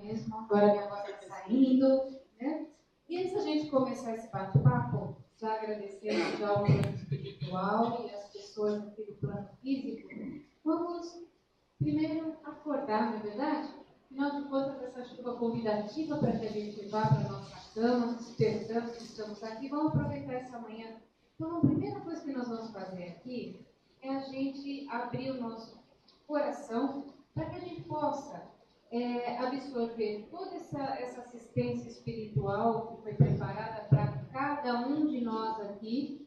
mesmo, agora minha voz está saindo, né? E antes da gente começar esse bate-papo, já agradecendo já o plano espiritual e as pessoas aqui do plano físico, vamos primeiro acordar, não é verdade? Afinal de contas, essa chuva convidativa para que a gente vá para a nossa cama, despertamos que estamos aqui, vamos aproveitar essa manhã. Então, a primeira coisa que nós vamos fazer aqui é a gente abrir o nosso coração para que a gente possa absorver toda essa assistência espiritual que foi preparada para cada um de nós aqui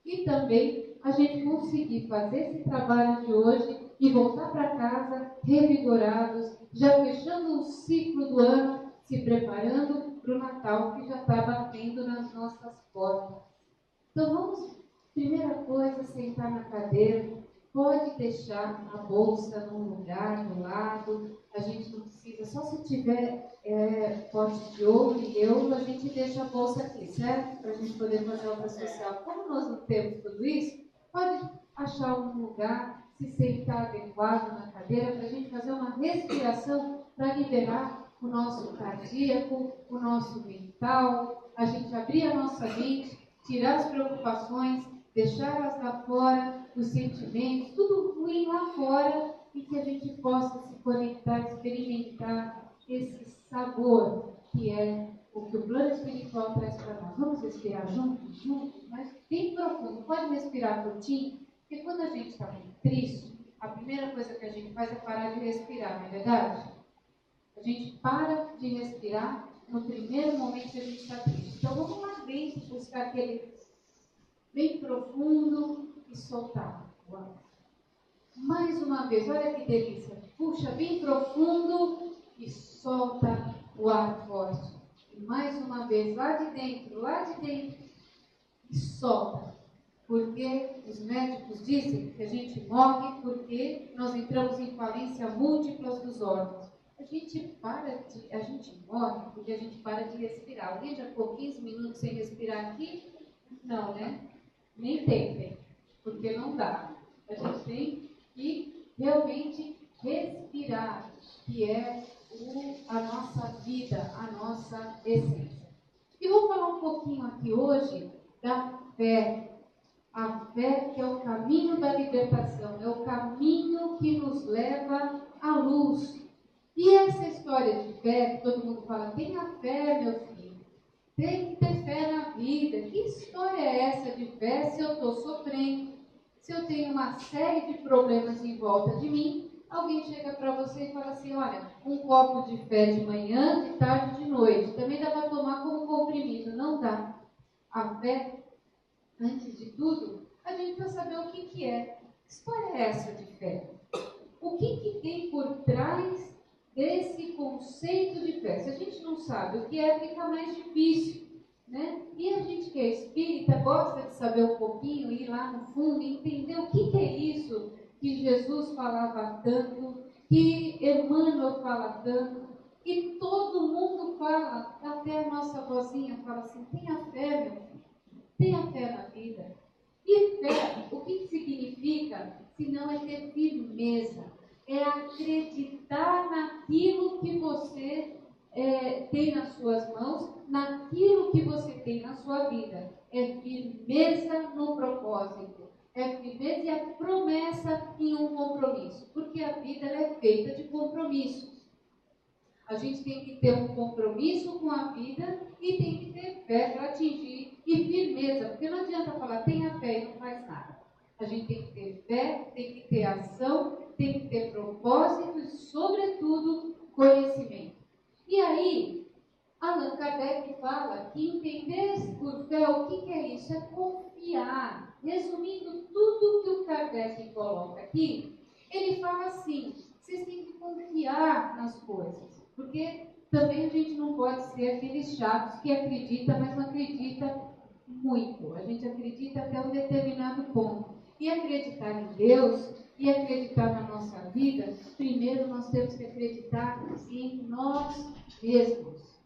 e também a gente conseguir fazer esse trabalho de hoje e voltar para casa revigorados, já fechando o ciclo do ano, se preparando para o Natal que já está batendo nas nossas portas. Então vamos, primeira coisa, sentar na cadeira. Pode deixar a bolsa num lugar do lado, a gente não precisa, só se tiver pote de ouro e euro, a gente deixa a bolsa aqui, certo? Para a gente poder fazer a obra social. Como nós não temos tudo isso, pode achar um lugar, se sentar adequado na cadeira, para a gente fazer uma respiração para liberar o nosso cardíaco, o nosso mental, a gente abrir a nossa mente, tirar as preocupações, deixá-las lá fora, os sentimentos, tudo ruim lá fora, e que a gente possa se conectar, experimentar esse sabor que é o que o plano espiritual traz para nós. Vamos respirar juntos, mas bem profundo. Pode respirar curtinho, porque quando a gente está muito triste, a primeira coisa que a gente faz é parar de respirar, não é verdade? A gente para de respirar no primeiro momento que a gente está triste. Então vamos lá dentro buscar aquele bem profundo e soltar o ar. Mais uma vez, olha que delícia. Puxa bem profundo e solta o ar forte. E mais uma vez, lá de dentro e solta. Porque os médicos dizem que a gente morre porque nós entramos em falência múltiplas dos órgãos. A gente morre porque a gente para de respirar. Alguém já ficou 15 minutos sem respirar aqui? Não, né? Nem tentem, porque não dá. A gente tem que realmente respirar, que é a nossa vida, a nossa essência. E vou falar um pouquinho aqui hoje da fé. A fé que é o caminho da libertação, é o caminho que nos leva à luz. E essa história de fé, que todo mundo fala, tenha fé, meu filho. Tem que ter fé na vida. Que história é essa de fé se eu estou sofrendo? Se eu tenho uma série de problemas em volta de mim, alguém chega para você e fala assim, olha, um copo de fé de manhã, de tarde e de noite. Também dá para tomar como comprimido. Não dá. A fé, antes de tudo, a gente precisa saber o que é. Que história é essa de fé? O que tem por trás desse conceito de fé? Se a gente não sabe o que é, fica mais difícil, né? E a gente que é espírita gosta de saber um pouquinho, ir lá no fundo e entender o que é isso que Jesus falava tanto, que Emmanuel fala tanto, que todo mundo fala, até a nossa vozinha fala assim, tenha fé, meu filho, tenha fé na vida. E fé, o que significa? Se não é ter firmeza, é acreditar naquilo que você tem nas suas mãos, naquilo que você tem na sua vida. É firmeza no propósito, é firmeza e a promessa em um compromisso, porque a vida ela é feita de compromissos. A gente tem que ter um compromisso com a vida e tem que ter fé para atingir e firmeza, porque não adianta falar tenha fé e não faz nada. A gente tem que ter fé, tem que ter ação, tem que ter propósito e, sobretudo, conhecimento. E aí, Allan Kardec fala que entender por fé o que é isso? É confiar. Resumindo tudo que o Kardec coloca aqui, ele fala assim, vocês têm que confiar nas coisas. Porque também a gente não pode ser aqueles chatos que acredita, mas não acredita muito. A gente acredita até um determinado ponto. E acreditar em Deus e acreditar na nossa vida, primeiro nós temos que acreditar em nós mesmos.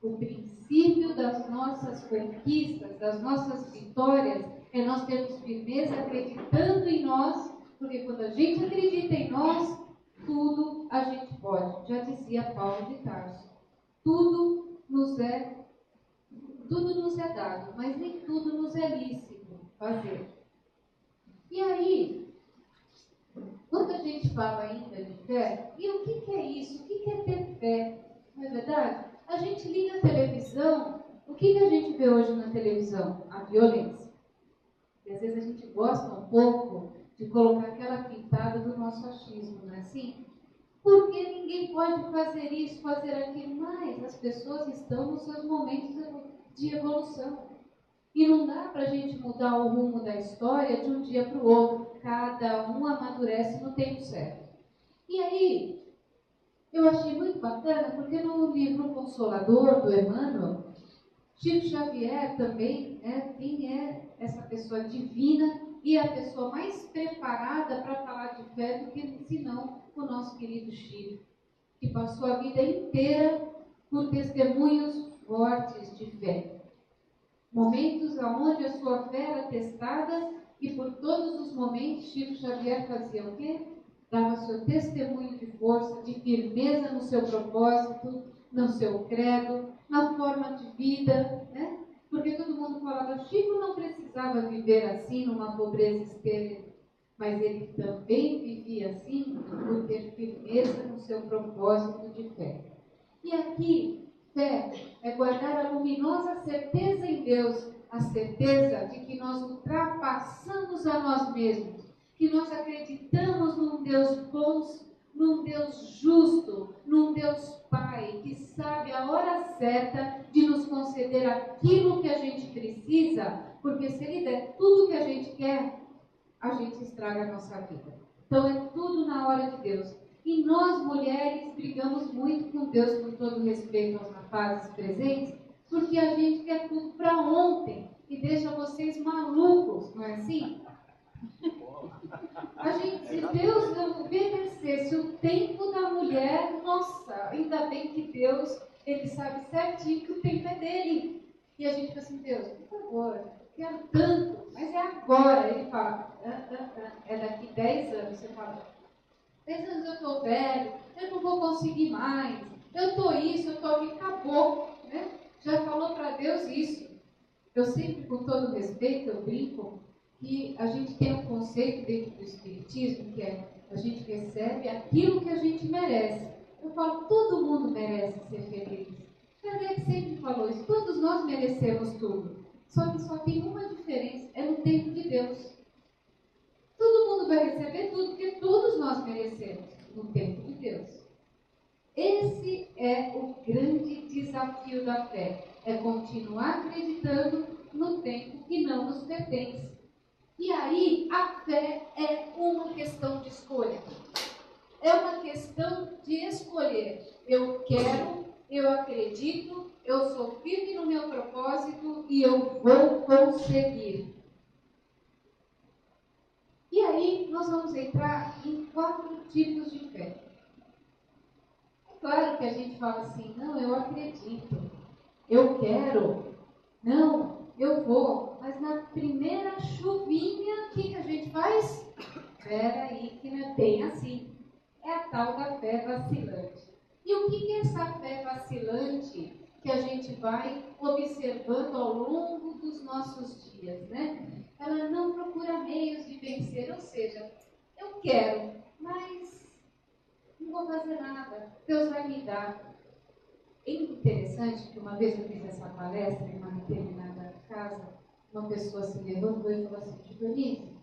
O princípio das nossas conquistas, das nossas vitórias, é nós termos firmeza acreditando em nós, porque quando a gente acredita em nós, tudo a gente pode. Já dizia Paulo de Tarso. tudo nos é dado, mas nem tudo nos é lícito fazer. E aí, quando a gente fala ainda de fé, e o que é isso? O que é ter fé? Não é verdade? A gente liga a televisão, o que a gente vê hoje na televisão? A violência. E às vezes a gente gosta um pouco de colocar aquela pintada do nosso achismo, não é assim? Porque ninguém pode fazer isso, fazer aquilo, mas as pessoas estão nos seus momentos de evolução. E não dá para a gente mudar o rumo da história de um dia para o outro. Cada um amadurece no tempo certo. E aí, eu achei muito bacana, porque no livro Consolador, do Emmanuel, Chico Xavier também, quem é essa pessoa divina e a pessoa mais preparada para falar de fé do que, senão, o nosso querido Chico, que passou a vida inteira por testemunhos fortes de fé. Momentos onde a sua fé era testada e por todos os momentos Chico Xavier fazia o quê? Dava seu testemunho de força, de firmeza no seu propósito, no seu credo, na forma de vida, né? Porque todo mundo falava, Chico não precisava viver assim, numa pobreza estéril, mas ele também vivia assim por ter firmeza no seu propósito de fé. E aqui, fé é guardar a luminosa certeza em Deus, a certeza de que nós ultrapassamos a nós mesmos, que nós acreditamos num Deus bom, num Deus justo, num Deus Pai, que sabe a hora certa de nos conceder aquilo que a gente precisa, porque se Ele der tudo o que a gente quer, a gente estraga a nossa vida. Então é tudo na hora de Deus. E nós, mulheres, brigamos muito com Deus, com todo respeito aos rapazes presentes, porque a gente quer tudo para ontem e deixa vocês malucos, não é assim? A gente, se Deus não obedecesse o tempo da mulher, nossa, ainda bem que Deus, Ele sabe certinho que o tempo é dele. E a gente fica assim, Deus, por favor, quero tanto, mas é agora. Ele fala, é daqui 10 anos. Você fala, 10 anos eu estou velho, eu não vou conseguir mais, eu estou isso, eu estou aqui, acabou. Né? Já falou para Deus isso. Eu sempre, com todo respeito, eu brinco que a gente tem um conceito dentro do Espiritismo, que é a gente recebe aquilo que a gente merece. Eu falo, todo mundo merece ser feliz. Kardec sempre falou isso, todos nós merecemos tudo. Só que só tem uma diferença, é no tempo de Deus. Todo mundo vai receber tudo, porque todos nós merecemos, no tempo de Deus. Esse é o grande desafio da fé, é continuar acreditando no tempo que não nos pertence. E aí, a fé é uma questão de escolha. É uma questão de escolher. Eu quero, eu acredito, eu sou firme no meu propósito e eu vou conseguir. E aí, nós vamos entrar em 4 tipos de fé. É claro que a gente fala assim, não, eu acredito, eu quero, não, eu vou. Mas na primeira chuvinha, o que a gente faz? Espera aí, que não é bem assim. É a tal da fé vacilante. E o que é essa fé vacilante que a gente vai observando ao longo dos nossos dias, né? Ela não procura meios de vencer, ou seja, eu quero, mas não vou fazer nada, Deus vai me dar. É interessante que uma vez eu fiz essa palestra em uma determinada casa, uma pessoa se levantou e falou assim, Denise,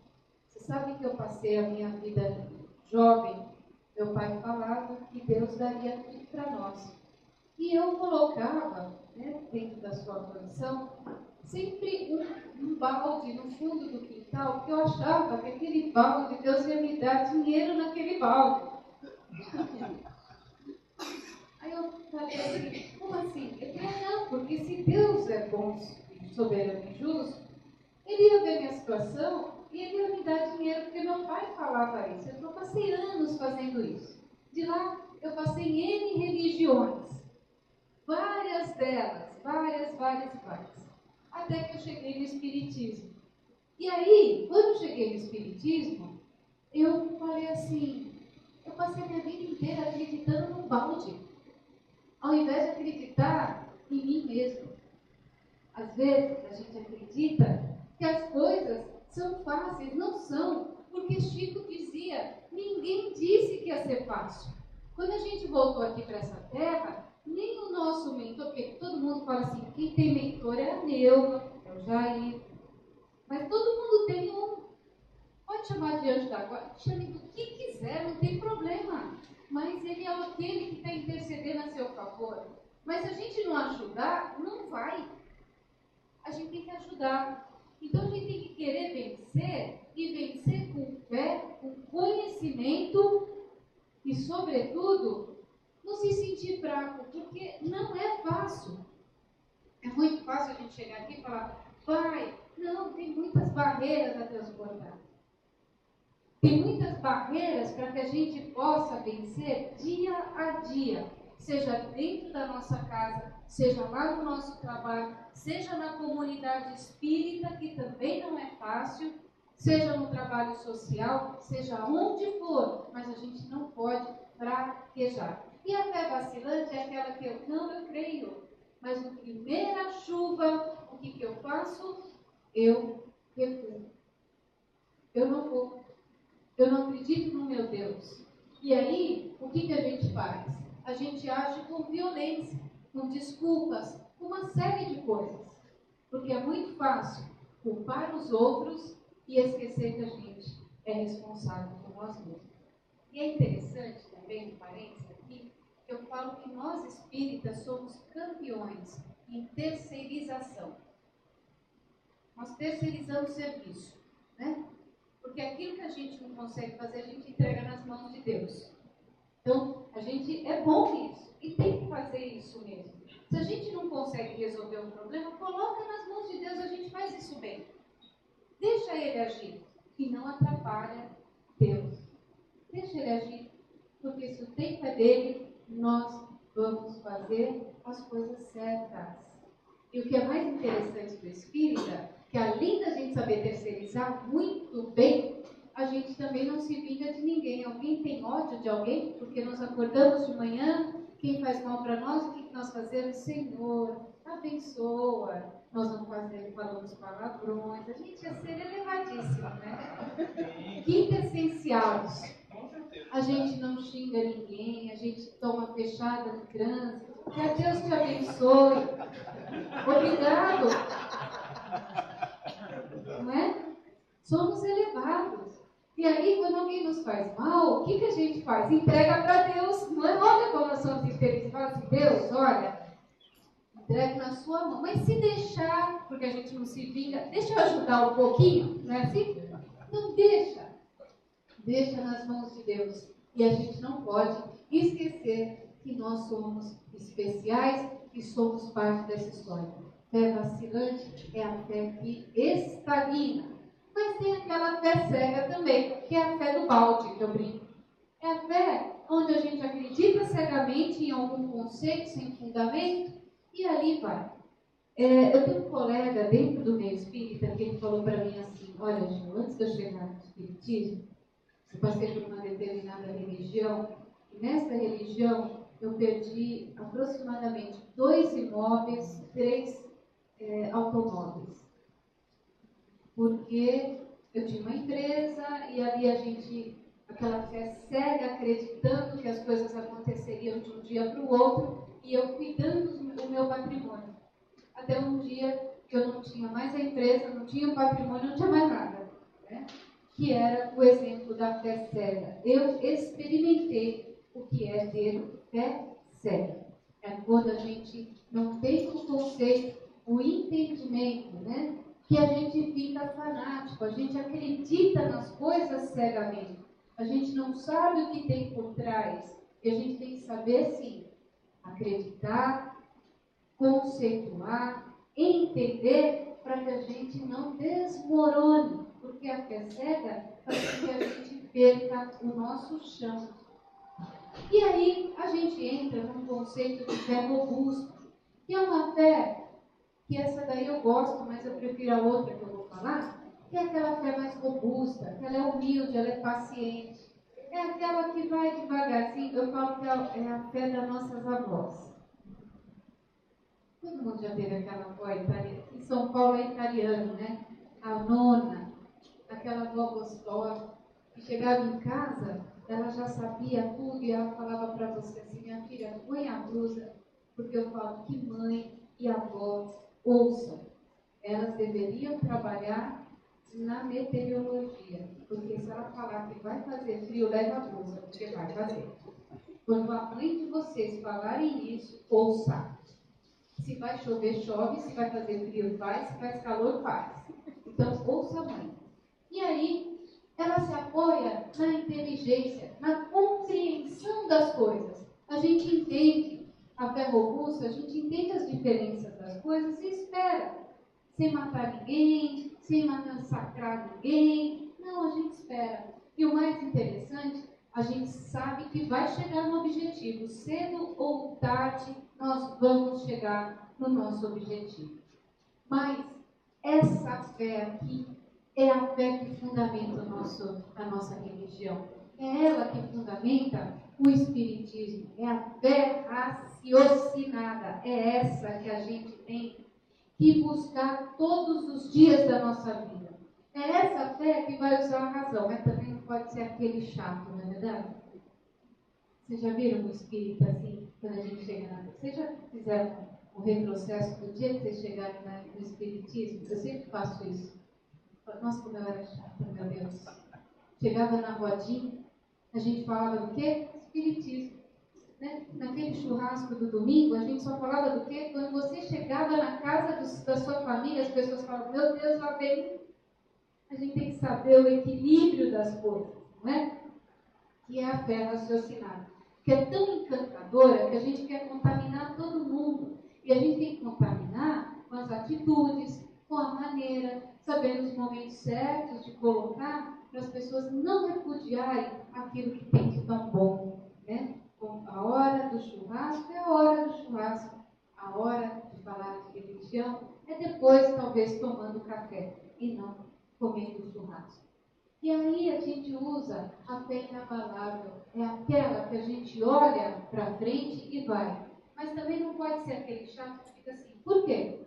você sabe que eu passei a minha vida jovem, meu pai falava que Deus daria tudo para nós. E eu colocava, né, dentro da sua condição, sempre um balde no fundo do quintal, porque eu achava que aquele balde, Deus ia me dar dinheiro naquele balde. Aí eu falei assim, como assim? Eu falei, não, porque se Deus é bom, soberano e justo, Ele ia ver minha situação e Ele ia me dar dinheiro, porque meu pai falava isso. Eu passei anos fazendo isso. De lá, eu passei em N religiões. Várias delas, várias. Até que eu cheguei no Espiritismo. E aí, quando eu cheguei no Espiritismo, eu falei assim, eu passei a minha vida inteira acreditando num balde. ao invés de acreditar em mim mesmo. Às vezes a gente acredita que as coisas são fáceis, não são, porque Chico dizia, ninguém disse que ia ser fácil. Quando a gente voltou aqui para essa terra, nem o nosso mentor, porque todo mundo fala assim, quem tem mentor é a Neuva, é o Jair, mas todo mundo tem um, pode chamar de anjo da guarda, chame do que quiser, não tem problema, mas ele é aquele que está intercedendo a seu favor. Mas se a gente não ajudar, não vai. A gente tem que ajudar. Então a gente tem que querer vencer, e vencer com fé, com conhecimento e, sobretudo, não se sentir fraco, porque não é fácil. É muito fácil a gente chegar aqui e falar, pai, não, tem muitas barreiras a transportar. Tem muitas barreiras para que a gente possa vencer dia a dia, seja dentro da nossa casa, seja lá no nosso trabalho, seja na comunidade espírita, que também não é fácil, seja no trabalho social, seja onde for, mas a gente não pode fraquejar. E a fé vacilante é aquela que eu creio, mas na primeira chuva, o que eu faço? Eu recuo. Eu não vou. Eu não acredito no meu Deus. E aí, o que a gente faz? A gente age com violência, com desculpas, com uma série de coisas. Porque é muito fácil culpar os outros e esquecer que a gente é responsável por nós mesmos. E é interessante também, um parênteses aqui, que eu falo que nós espíritas somos campeões em terceirização. Nós terceirizamos serviço, né? Porque aquilo que a gente não consegue fazer, a gente entrega nas mãos de Deus. Então, a gente é bom nisso e tem que fazer isso mesmo. Se a gente não consegue resolver um problema, coloca nas mãos de Deus, a gente faz isso bem. Deixa Ele agir e não atrapalha Deus. Deixa Ele agir, porque se o tempo é dele, nós vamos fazer as coisas certas. E o que é mais interessante do espírita, que além da gente saber terceirizar muito bem, a gente também não se vinga de ninguém. Alguém tem ódio de alguém? Porque nós acordamos de manhã, quem faz mal para nós, o que nós fazemos? Senhor, abençoa. Nós não falamos palavrões. A gente ia ser elevadíssimo, né? Quintessenciais. A gente não xinga ninguém, a gente toma fechada no trânsito. Que Deus te abençoe. Obrigado. Não é? Somos elevados. E aí, quando alguém nos faz mal, o que a gente faz? Entrega para Deus. Não é? Olha como nós somos inteligentes. Fala assim, Deus, olha, entrega na sua mão. Mas se deixar, porque a gente não se vinga, deixa eu ajudar um pouquinho, não é assim? Não deixa. Deixa nas mãos de Deus. E a gente não pode esquecer que nós somos especiais e somos parte dessa história. Fé vacilante é a fé que estagna. Mas tem aquela fé cega também, que é a fé do balde, que eu brinco. É a fé onde a gente acredita cegamente em algum conceito sem fundamento e ali vai. Eu tenho um colega dentro do meio espírita que ele falou para mim assim, olha, Ju, antes de eu chegar no espiritismo, eu passei por uma determinada religião, e nessa religião eu perdi aproximadamente 2 imóveis, 3 automóveis. Porque eu tinha uma empresa e ali a gente, aquela fé cega, acreditando que as coisas aconteceriam de um dia para o outro, e eu cuidando do meu patrimônio. Até um dia que eu não tinha mais a empresa, não tinha o patrimônio, não tinha mais nada, né? Que era o exemplo da fé cega. Eu experimentei o que é ter fé cega. É quando a gente não tem o conceito, o entendimento, né? Que a gente fica fanático, a gente acredita nas coisas cegamente. A gente não sabe o que tem por trás. E a gente tem que saber, sim, acreditar, conceituar, entender, para que a gente não desmorone. Porque a fé cega faz com que a gente perca o nosso chão. E aí a gente entra num conceito de fé robusta, que é uma fé que essa daí eu gosto, mas eu prefiro a outra que eu vou falar, que é aquela fé mais robusta, que ela é humilde, ela é paciente. É aquela que vai devagarzinho, eu falo que é a fé das nossas avós. mundo já teve aquela avó italiana. Em São Paulo é italiano, né? A nona, aquela avó gostosa, que chegava em casa, ela já sabia tudo e ela falava para você assim: minha filha, põe a blusa, porque eu falo que mãe e avó ouçam. Elas deveriam trabalhar na meteorologia, porque se ela falar que vai fazer frio, leva a blusa, porque vai fazer. Quando a mãe de vocês falarem isso, ouça. Se vai chover, chove. Se vai fazer frio, faz. Se faz calor, faz. Então, ouça a mãe. E aí, ela se apoia na inteligência, na compreensão das coisas. A gente entende a fé robusta, a gente entende as diferenças das coisas e espera. Sem matar ninguém, sem massacrar ninguém. Não, a gente espera. E o mais interessante, a gente sabe que vai chegar no objetivo. Cedo ou tarde, nós vamos chegar no nosso objetivo. Mas essa fé aqui é a fé que fundamenta a nossa religião. É ela que fundamenta o Espiritismo. É a fé raciocinada. É essa que a gente tem que buscar todos os dias da nossa vida. É essa fé que vai usar a razão, mas também não pode ser aquele chato, não é verdade? Vocês já viram um espírito assim, quando a gente chega na... Vocês já fizeram o retrocesso do dia que vocês chegarem no espiritismo? Eu sempre faço isso. Nossa, como eu era chata, meu Deus. Chegava na rodinha, a gente falava do quê? Espiritismo. Né? Naquele churrasco do domingo, a gente só falava do quê? Quando você chegava na casa da sua família, as pessoas falavam: meu Deus, lá vem. A gente tem que saber o equilíbrio das coisas, não é? Que é a fé raciocinada, que é tão encantadora que a gente quer contaminar todo mundo. E a gente tem que contaminar com as atitudes, com a maneira, sabendo os momentos certos de colocar, para as pessoas não repudiarem aquilo que tem de tão bom, né? A hora do churrasco é a hora do churrasco. A hora de falar de religião é depois, talvez, tomando café e não comendo churrasco. E aí a gente usa a fé inabalável. É aquela que a gente olha para frente e vai. Mas também não pode ser aquele chato que fica assim: por quê?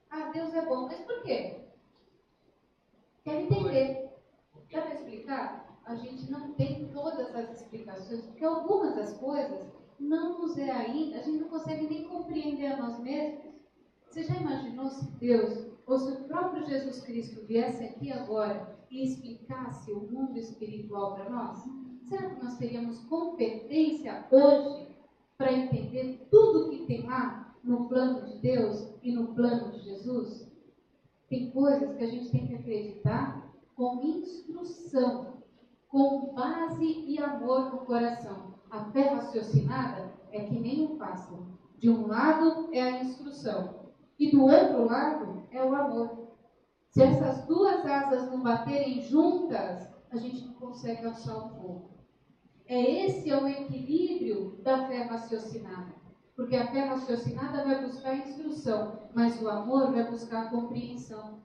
Ah, Deus é bom, mas por quê? Quer entender. Dá para explicar? A gente não tem todas as explicações, porque algumas das coisas não nos é ainda, a gente não consegue nem compreender a nós mesmos. Você já imaginou se Deus, ou se o próprio Jesus Cristo viesse aqui agora e explicasse o mundo espiritual para nós? Será que nós teríamos competência hoje para entender tudo que tem lá no plano de Deus e no plano de Jesus? Tem coisas que a gente tem que acreditar com instrução, com base e amor no coração. A fé raciocinada é que nem um pássaro. De um lado é a instrução e do outro lado é o amor. Se essas duas asas não baterem juntas, a gente não consegue alçar o voo. Esse é o equilíbrio da fé raciocinada. Porque a fé raciocinada vai buscar instrução, mas o amor vai buscar compreensão.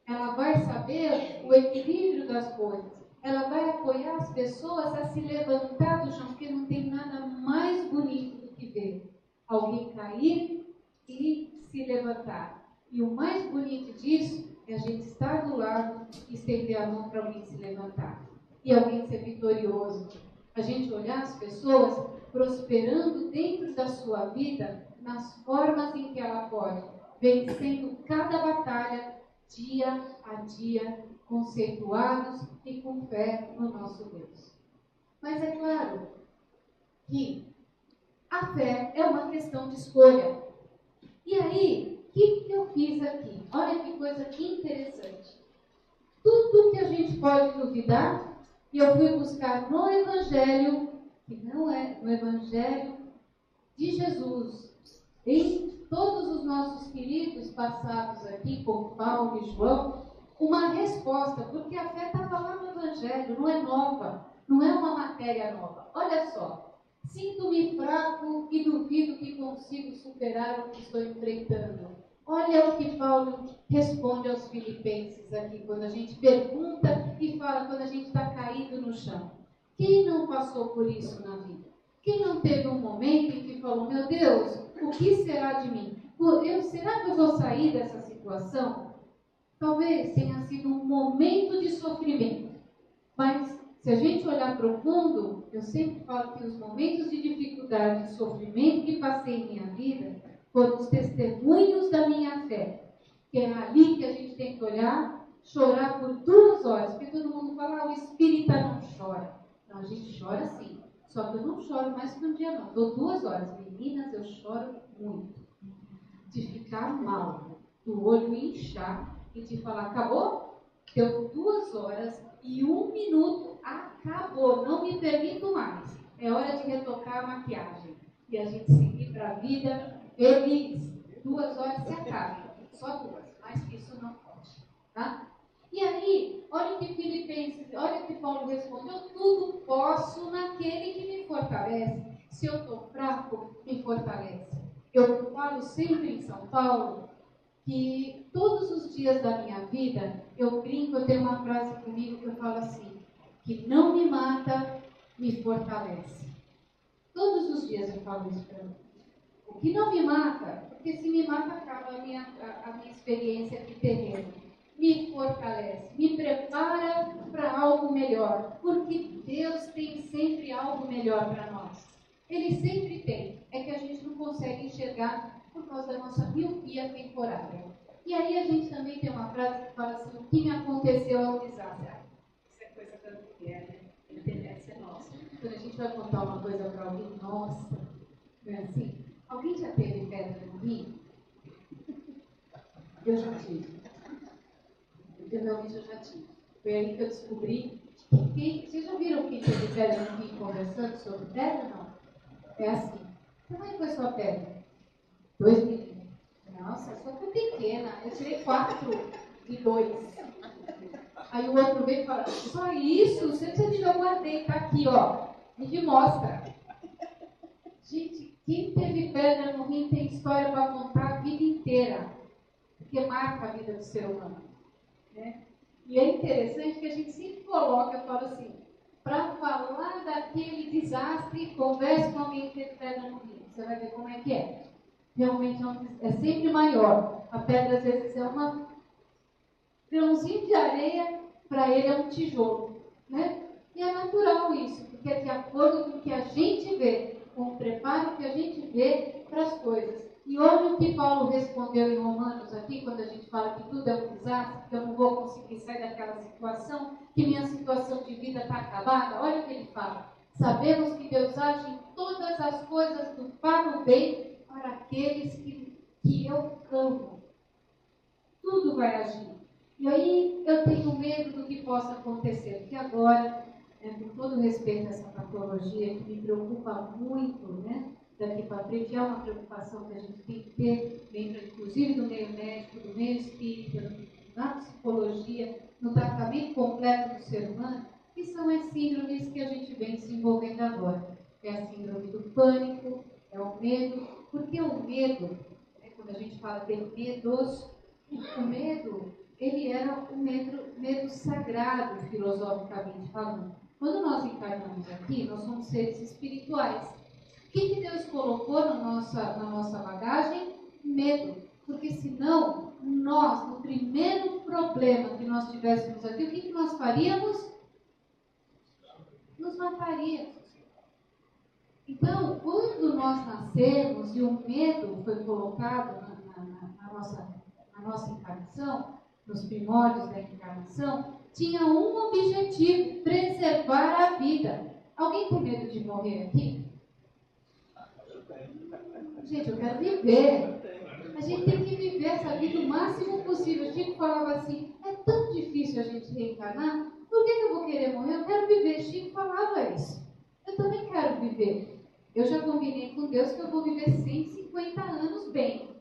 Ela vai saber o equilíbrio das coisas. Ela vai apoiar as pessoas a se levantar do chão, porque não tem nada mais bonito do que ver alguém cair e se levantar. E o mais bonito disso é a gente estar do lado e estender a mão para alguém se levantar. E alguém ser vitorioso. A gente olhar as pessoas prosperando dentro da sua vida nas formas em que ela pode, vencendo cada batalha dia a dia, conceituados e com fé no nosso Deus. Mas é claro que a fé é uma questão de escolha. E aí, o que eu fiz aqui? Olha que coisa interessante. Tudo que a gente pode duvidar, e eu fui buscar no Evangelho, que não é no Evangelho de Jesus, em todos os nossos queridos passados aqui, como Paulo e João, uma resposta, porque a fé estava lá no Evangelho, não é nova, não é uma matéria nova. Olha só, sinto-me fraco e duvido que consigo superar o que estou enfrentando. Olha o que Paulo responde aos filipenses aqui, quando a gente pergunta e fala quando a gente está caído no chão. Quem não passou por isso na vida? Quem não teve um momento em que falou: meu Deus, o O que será de mim? Será que eu vou sair dessa situação? Talvez tenha sido um momento de sofrimento. Mas, se a gente olhar profundo, eu sempre falo que os momentos de dificuldade e sofrimento que passei em minha vida foram os testemunhos da minha fé. Que é ali que a gente tem que olhar, chorar por 2 horas. Porque todo mundo fala, o espírita não chora. Não, a gente chora sim. Só que eu não choro mais que um dia não. Dou 2 horas. Meninas, eu choro muito. De ficar mal, do olho inchar e de falar, acabou? Deu 2 horas e 1 minuto, acabou, não me permito mais. É hora de retocar a maquiagem. E a gente seguir para a vida feliz. 2 horas se acaba. Só 2, mais que isso não pode. Tá? E aí, olha o que Filipenses, olha o que Paulo respondeu, tudo posso naquele que me fortalece. Se eu estou fraco, me fortalece. Eu falo sempre em São Paulo que todos os dias da minha vida, eu brinco, eu tenho uma frase comigo que eu falo assim, que não me mata, me fortalece. Todos os dias eu falo isso para mim. O que não me mata, porque se me mata acaba a minha experiência aqui terrena. Me fortalece, me prepara para algo melhor, porque Deus tem sempre algo melhor para nós. Ele sempre tem, é que a gente não consegue enxergar por causa da nossa miopia temporária. E aí a gente também tem uma frase que fala assim, o que me aconteceu é um desastre. Isso é coisa da mulher, né? A internet é nossa. Quando a gente vai contar uma coisa para alguém, nossa, não é assim? Alguém já teve pedra no rim? Eu já tive. Realmente eu já tive. Foi aí que eu descobri que... Vocês já viram quem teve pedra no rim conversando sobre pedra? Não. É assim. Como é que foi sua pedra? 2 milímetros. Nossa, só foi pequena. Eu tirei 4 de 2. Aí o outro veio e fala, só isso? Você precisa de eu guardei. Tá aqui, ó. Me mostra. Gente, quem teve pedra no rim tem história para contar a vida inteira. Porque marca a vida do ser humano. Né? E é interessante que a gente sempre coloca, eu falo assim, para falar daquele desastre, converse com alguém que teve pedra no rim. Você vai ver como é que é. Realmente é sempre maior. A pedra às vezes é um grãozinho de areia, para ele é um tijolo. Né? E é natural isso, porque é de acordo com o que a gente vê, com o preparo que a gente vê para as coisas. E olha o que Paulo respondeu em Romanos aqui, quando a gente fala que tudo é um desastre, que eu não vou conseguir sair daquela situação, que minha situação de vida está acabada. Olha o que ele fala. Sabemos que Deus age em todas as coisas para o bem para aqueles que eu amo. Tudo vai agir. E aí eu tenho medo do que possa acontecer, porque agora, com todo respeito a essa patologia que me preocupa muito, né? Daqui para frente, é uma preocupação que a gente tem que ter, dentro, inclusive, do meio médico, do meio espírita, na psicologia, no tratamento completo do ser humano, que são as síndromes que a gente vem se envolvendo agora. É a síndrome do pânico, é o medo, porque o medo, quando a gente fala de medos, o medo, ele era um medo sagrado, filosoficamente falando. Quando nós encarnamos aqui, nós somos seres espirituais. O que Deus colocou na nossa bagagem? Medo. Porque senão, nós, no primeiro problema que nós tivéssemos aqui, o que nós faríamos? Nos mataríamos. Então, quando nós nascemos e o medo foi colocado na nossa encarnação, nos primórdios da encarnação, tinha um objetivo: preservar a vida. Alguém tem medo de morrer aqui? Gente, eu quero viver. A gente tem que viver essa vida o máximo possível. O Chico falava assim, é tão difícil a gente reencarnar, por que eu vou querer morrer? Eu quero viver. Chico falava isso. Eu também quero viver. Eu já combinei com Deus que eu vou viver 150 anos bem.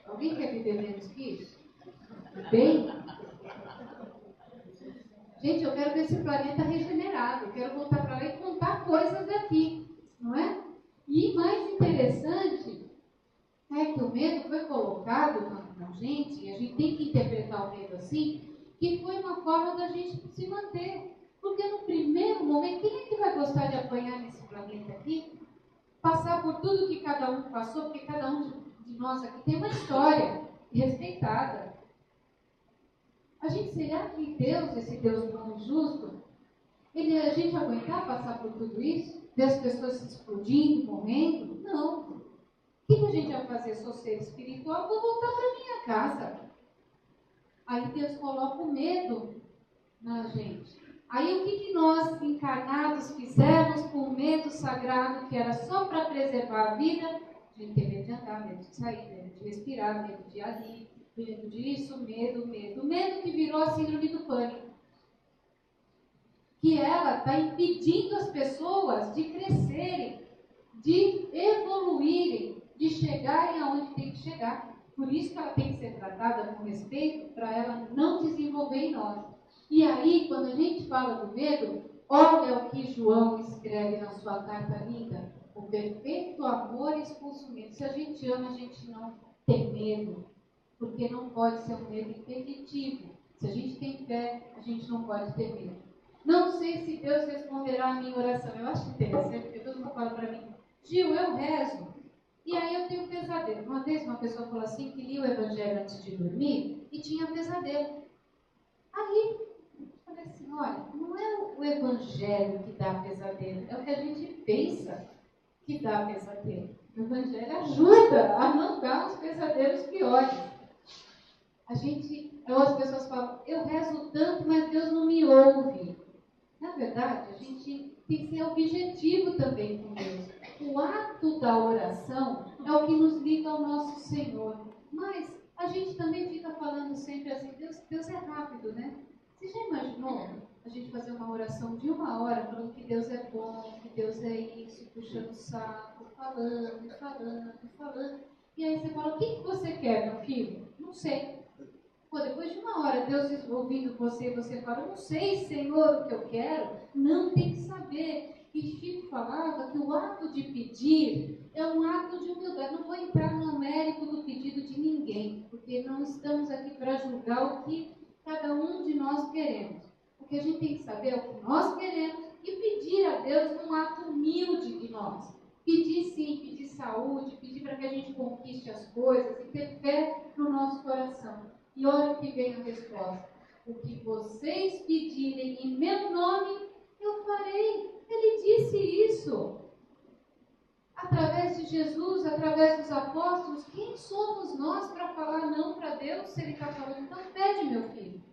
Alguém quer viver menos que isso? Bem? Gente, eu quero ver esse planeta regenerado. Eu quero voltar para lá e contar coisas daqui. Não é? E mais interessante é que o medo foi colocado na gente, e a gente tem que interpretar o medo assim, que foi uma forma da gente se manter. Porque no primeiro momento, quem é que vai gostar de apanhar nesse planeta aqui? passar por tudo que cada um passou, porque cada um de nós aqui tem uma história respeitada. Será que Deus, esse Deus bom e justo, a gente aguentar passar por tudo isso? Ver as pessoas se explodindo, morrendo? Não. O que a gente vai fazer? Sou ser espiritual, vou voltar para minha casa. Aí Deus coloca o medo na gente. Aí o que nós encarnados fizemos com o medo sagrado, que era só para preservar a vida? A gente tem medo de andar, medo de sair, medo de respirar, medo de ir ali, medo disso, medo. Medo que virou a síndrome do pânico. Que ela está impedindo as pessoas de crescerem, de evoluírem, de chegarem aonde tem que chegar. Por isso que ela tem que ser tratada com respeito, para ela não desenvolver em nós. E aí, quando a gente fala do medo, olha o que João escreve na sua carta linda. O perfeito amor expulsa o medo. Se a gente ama, a gente não tem medo. Porque não pode ser um medo impeditivo. Se a gente tem fé, a gente não pode ter medo. Não sei se Deus responderá a minha oração. Eu acho interessante, porque todo mundo fala para mim, Gil, eu rezo. E aí eu tenho pesadelo. Uma vez uma pessoa falou assim, que lia o Evangelho antes de dormir e tinha pesadelo. Aí eu falei assim, olha, não é o Evangelho que dá pesadelo, é o que a gente pensa que dá pesadelo. O Evangelho ajuda a não dar uns pesadelos piores. As pessoas falam, eu rezo tanto, mas Deus não me ouve. Na verdade, a gente tem que ser objetivo também com Deus. O ato da oração é o que nos liga ao nosso Senhor. Mas a gente também fica falando sempre assim, Deus é rápido, né? Você já imaginou a gente fazer uma oração de 1 hora falando que Deus é bom, que Deus é isso, puxando o saco, falando. E aí você fala, o que você quer, meu filho? Não sei. Depois de 1 hora, Deus ouvindo você fala, não sei, Senhor, o que eu quero. Não, tem que saber. E Chico falava que o ato de pedir é um ato de humildade. Não vou entrar no mérito do pedido de ninguém, porque não estamos aqui para julgar o que cada um de nós queremos. O que a gente tem que saber é o que nós queremos e pedir a Deus num ato humilde de nós. Pedir sim, pedir saúde, pedir para que a gente conquiste as coisas e ter fé no nosso coração. E olha o que vem a resposta. O que vocês pedirem em meu nome, eu farei. Ele disse isso. Através de Jesus, através dos apóstolos, quem somos nós para falar não para Deus se Ele está falando? Então pede, meu filho.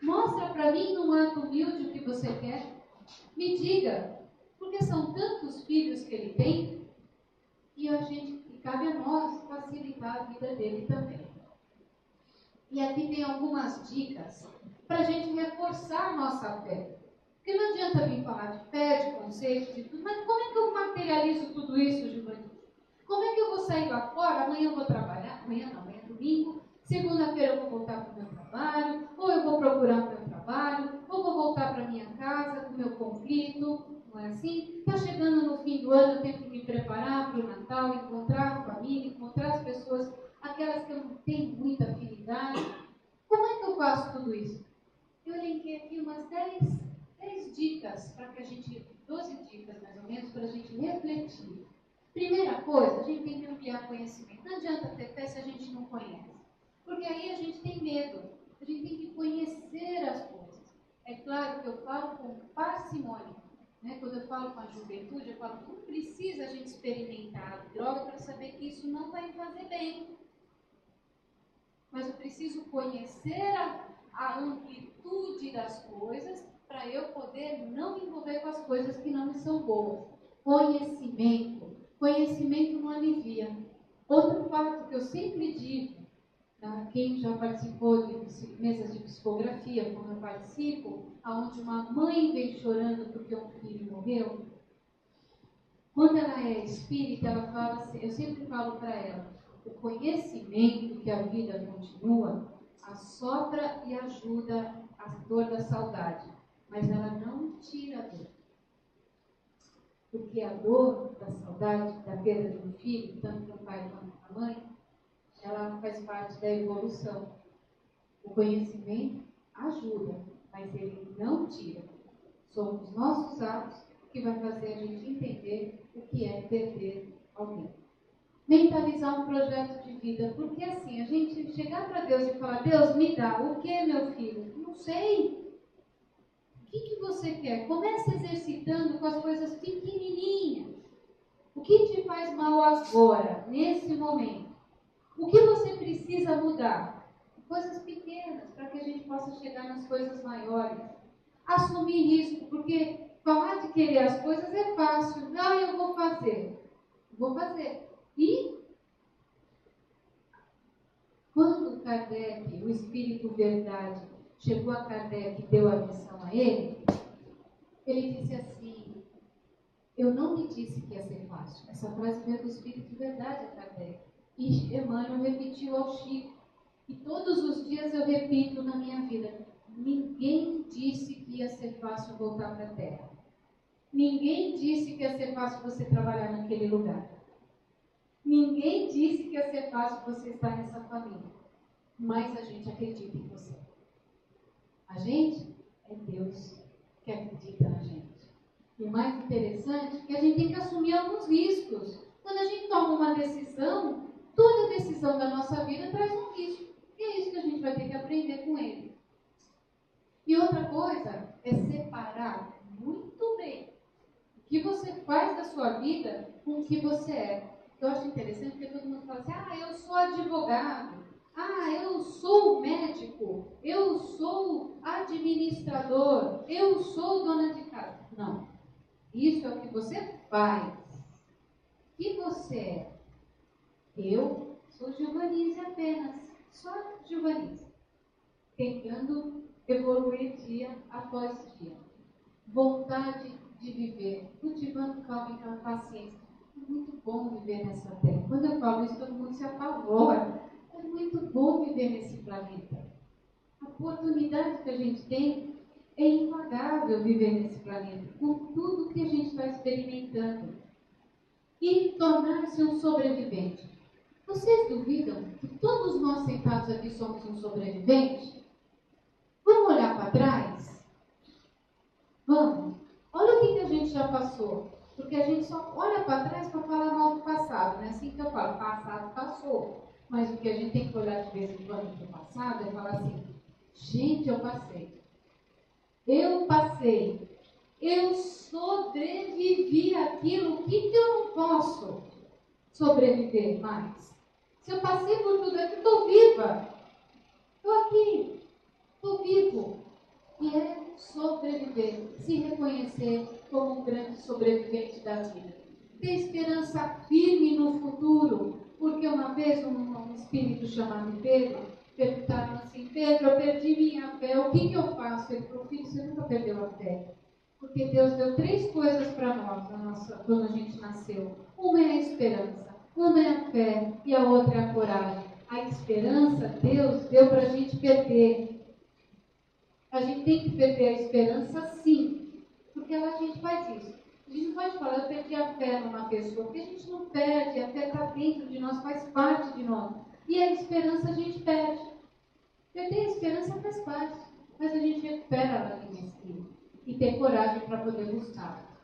Mostra para mim num ato humilde o que você quer. Me diga. Porque são tantos filhos que Ele tem e cabe a nós facilitar a vida dele também. E aqui tem algumas dicas para a gente reforçar a nossa fé. Porque não adianta vir falar de fé, de conceitos, de tudo, mas como é que eu materializo tudo isso, Giovanni? Como é que eu vou sair lá fora? Amanhã eu vou trabalhar, amanhã é domingo, segunda-feira eu vou voltar para o meu trabalho, ou eu vou procurar o meu trabalho, ou vou voltar para a minha casa com o meu conflito, não é assim? Está chegando no fim do ano, eu tenho que me preparar para o Natal, encontrar a família, encontrar as pessoas, aquelas que eu não tenho muita afinidade. Como é que eu faço tudo isso? Eu elenquei aqui umas 10 dicas, para que a gente, 12 dicas mais ou menos, para a gente refletir. Primeira coisa, a gente tem que ampliar conhecimento. Não adianta ter fé se a gente não conhece. Porque aí a gente tem medo. A gente tem que conhecer as coisas. É claro que eu falo com parcimônia. Né? Quando eu falo com a juventude, eu falo, não precisa a gente experimentar a droga para saber que isso não vai me fazer bem. Mas eu preciso conhecer a amplitude das coisas para eu poder não me envolver com as coisas que não me são boas. Conhecimento. Conhecimento não alivia. Outro fato que eu sempre digo, quem já participou de mesas de psicografia, como eu participo, onde uma mãe vem chorando porque um filho morreu, quando ela é espírita, ela fala assim, eu sempre falo para ela, o conhecimento que a vida continua assopra e ajuda a dor da saudade, mas ela não tira a dor. Porque a dor da saudade, da perda de um filho, tanto do pai quanto da mãe, ela faz parte da evolução. O conhecimento ajuda, mas ele não tira. São os nossos atos que vai fazer a gente entender o que é perder alguém. Mentalizar um projeto de vida, porque assim, a gente chegar para Deus e falar, Deus, me dá, o que, meu filho? Não sei. O que você quer? Comece exercitando com as coisas pequenininhas. O que te faz mal agora, nesse momento? O que você precisa mudar? Coisas pequenas, para que a gente possa chegar nas coisas maiores. Assumir risco, porque falar de querer as coisas é fácil. Não, eu vou fazer. Vou fazer. E quando Kardec, o Espírito Verdade, chegou a Kardec e deu a missão a ele disse assim, eu não lhe disse que ia ser fácil. Essa frase veio do Espírito Verdade a Kardec. E Emmanuel repetiu ao Chico. E todos os dias eu repito na minha vida, ninguém disse que ia ser fácil voltar para a Terra. Ninguém disse que ia ser fácil você trabalhar naquele lugar. Ninguém disse que ia ser fácil você estar nessa família. Mas a gente acredita em você. A gente é Deus que acredita na gente. E o mais interessante é que a gente tem que assumir alguns riscos. Quando a gente toma uma decisão, toda decisão da nossa vida traz um risco. E é isso que a gente vai ter que aprender com ele. E outra coisa é separar muito bem o que você faz da sua vida com o que você é. Eu acho interessante porque todo mundo fala assim, eu sou advogado, eu sou médico, eu sou administrador, eu sou dona de casa. Não. Isso é o que você faz. O que você é? Eu sou Giovanise apenas. Só Giovanise. Tentando evoluir dia após dia. Vontade de viver. Cultivando calma e paciência. É muito bom viver nessa terra. Quando eu falo isso, todo mundo se apavora. É muito bom viver nesse planeta. A oportunidade que a gente tem é impagável viver nesse planeta, com tudo que a gente está experimentando. E tornar-se um sobrevivente. Vocês duvidam que todos nós sentados aqui somos um sobrevivente? Vamos olhar para trás? Vamos. Olha o que a gente já passou. Porque a gente só olha para trás para falar mal do passado. Não é assim que eu falo, passado passou. Mas o que a gente tem que olhar de vez em quando para o passado é falar assim, gente, eu passei. Eu sobrevivi àquilo. O que eu não posso sobreviver mais? Se eu passei por tudo aqui, estou viva. Estou aqui. Estou vivo. E é sobreviver. Se reconhecer como um grande sobrevivente da vida. Ter esperança firme no futuro. Porque uma vez um espírito chamado Pedro perguntaram assim, Pedro, eu perdi minha fé, o que eu faço? Ele falou, filho, você nunca perdeu a fé. Porque Deus deu 3 coisas para nós quando a gente nasceu. Uma é a esperança, uma é a fé e a outra é a coragem. A esperança, Deus deu para a gente perder. A gente tem que perder a esperança, sim. Porque a gente faz isso. A gente não pode falar, eu perdi a fé numa pessoa. Porque a gente não perde, a fé está dentro de nós, faz parte de nós. E a esperança a gente perde. Perder a esperança faz parte. Mas a gente recupera ela ali nesse espírito. E ter coragem para poder buscar.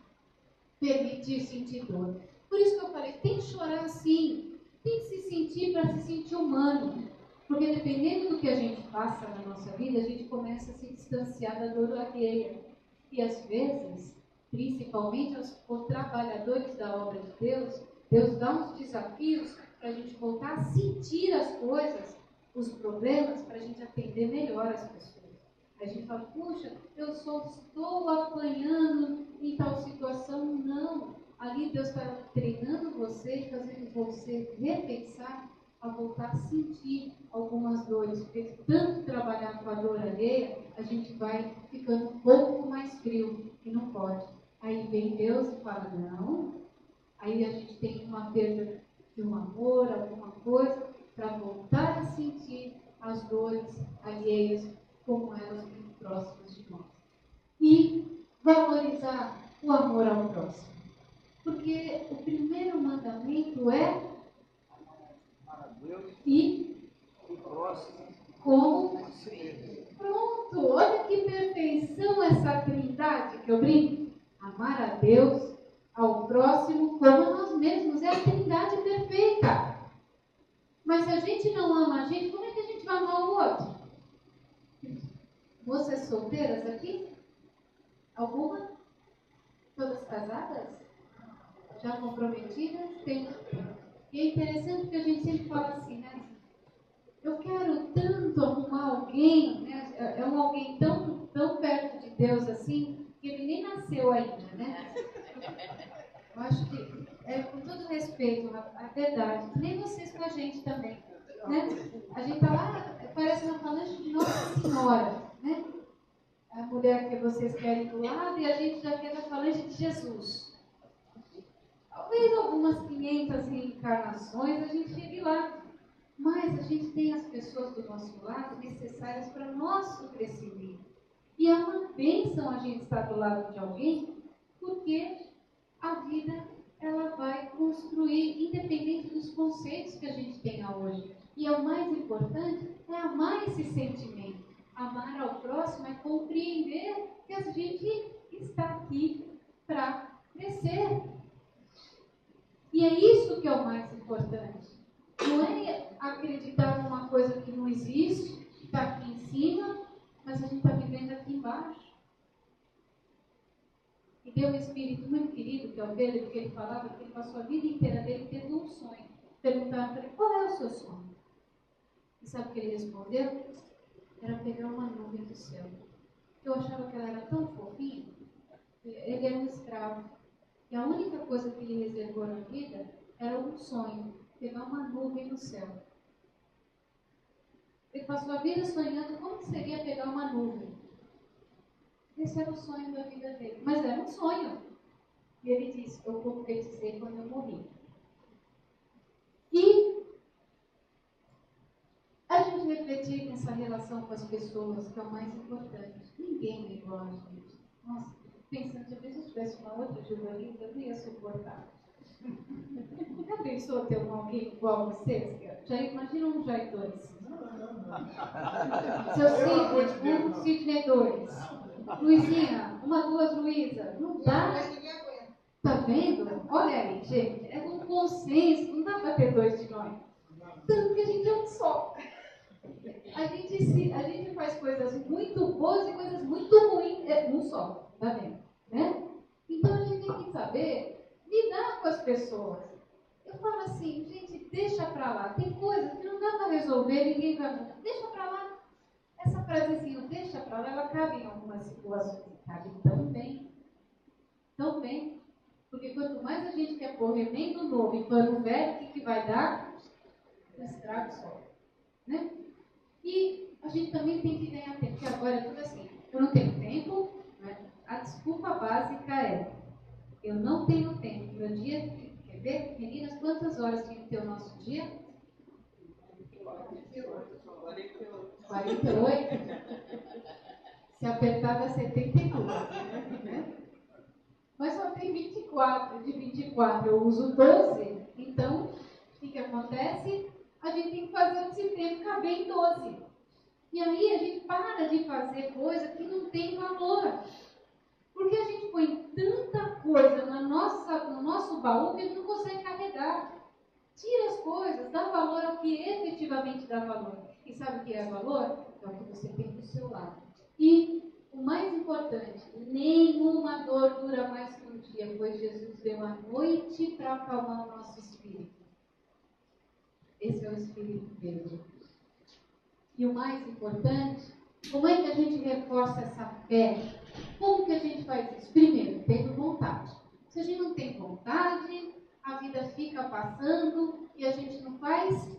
Permitir sentir dor. Por isso que eu falei, tem que chorar sim. Tem que se sentir para se sentir humano. Porque dependendo do que a gente passa na nossa vida, a gente começa a se distanciar da dor alheia. E às vezes, principalmente aos trabalhadores da obra de Deus, Deus dá uns desafios para a gente voltar a sentir as coisas, os problemas, para a gente atender melhor as pessoas. A gente fala, puxa, eu só estou apanhando em tal situação. Não. Ali Deus está treinando você, fazendo você repensar a voltar a sentir algumas dores. Porque tanto trabalhar com a dor alheia, a gente vai ficando um pouco mais frio. E não pode. Aí vem Deus e fala, não. Aí a gente tem uma perda de um amor, alguma coisa, para voltar a sentir as dores alheias como elas muito próximas de nós. E valorizar o amor ao próximo. Porque o primeiro mandamento é e como pronto, olha que perfeição essa trindade que eu brinco. Amar a Deus, ao próximo como a nós Mas se a gente não ama a gente, como é que a gente vai amar o outro? Moças solteiras aqui? Alguma? Todas casadas? Já comprometidas? Tem. E é interessante porque a gente sempre fala assim, né? Eu quero tanto arrumar alguém, né? É um alguém tão, tão perto de Deus assim, que ele nem nasceu ainda, né? Eu acho que, com todo respeito, a verdade, nem vocês com a gente também, né? A gente tá lá, parece uma falange de Nossa Senhora, né? A mulher que vocês querem do lado e a gente já quer na falange de Jesus. Talvez algumas 500 reencarnações a gente chegue lá, mas a gente tem as pessoas do nosso lado necessárias para o nosso crescimento. E é uma bênção a gente estar do lado de alguém, porque a vida ela vai construir, independente dos conceitos que a gente tenha hoje. E o mais importante é amar esse sentimento. Amar ao próximo é compreender que a gente está aqui para crescer. E é isso que é o mais importante. Não é acreditar numa coisa que não existe, que está aqui em cima, mas a gente está vivendo aqui embaixo. E deu um espírito muito querido, que é o dele, porque ele falava que ele passou a vida inteira dele tendo um sonho. Perguntaram para ele, qual é o seu sonho? E sabe o que ele respondeu? Era pegar uma nuvem do céu. Eu achava que ela era tão fofinha. Ele era um escravo. E a única coisa que ele reservou na vida era um sonho, pegar uma nuvem no céu. Ele passou a vida sonhando como seria pegar uma nuvem. Esse era o sonho da vida dele. Mas era um sonho. E ele disse, eu concretizei quando eu morri. E a gente refletir nessa relação com as pessoas, que é o mais importante. Ninguém é igual a gente. Nossa, pensando, se a pessoa tivesse uma outra Giovanni, eu não ia suportar. Já pensou ter alguém igual a vocês? Já imagina um Jair 2. Seu Sidney, Sidney 2. Luizinha, duas Luísa. Não dá? Tá vendo? Olha aí, gente. É um consenso. Não dá para ter dois de nós. Tanto que a gente é um só. A gente faz coisas muito boas e coisas muito ruins. Um só. Tá vendo? Né? Então a gente tem que saber lidar com as pessoas. Eu falo assim, gente, deixa pra lá. Tem coisas que não dá para resolver, ninguém vai mudar. Deixa pra lá. Essa frasezinha, deixa pra lá, ela cabe em algumas situações. Cabe tão bem. Tão bem. Porque quanto mais a gente quer pôr remendo novo e pano velho, o que vai dar? Um estrago só. Né? E a gente também tem que ganhar tempo. Porque agora é tudo assim. Eu não tenho tempo. Né? A desculpa básica é: eu não tenho tempo. Meu dia, quer ver? Meninas, quantas horas tinha que ter o nosso dia? 48. Se apertar dá 72. Né? Mas só tem 24. De 24 eu uso 12. Então, o que acontece? A gente tem que fazer esse tempo caber em 12. E aí a gente para de fazer coisa que não tem valor. Porque a gente põe tanta coisa no nosso baú que a gente não consegue carregar. Tira as coisas, dá valor ao que efetivamente dá valor. E sabe o que é valor? É o que você tem do seu lado. E o mais importante, nenhuma dor dura mais que um dia, pois Jesus deu a noite para acalmar o nosso espírito. Esse é o Espírito dele. E o mais importante, como é que a gente reforça essa fé? Como que a gente faz isso? Primeiro, tendo vontade. Se a gente não tem vontade, a vida fica passando e a gente não faz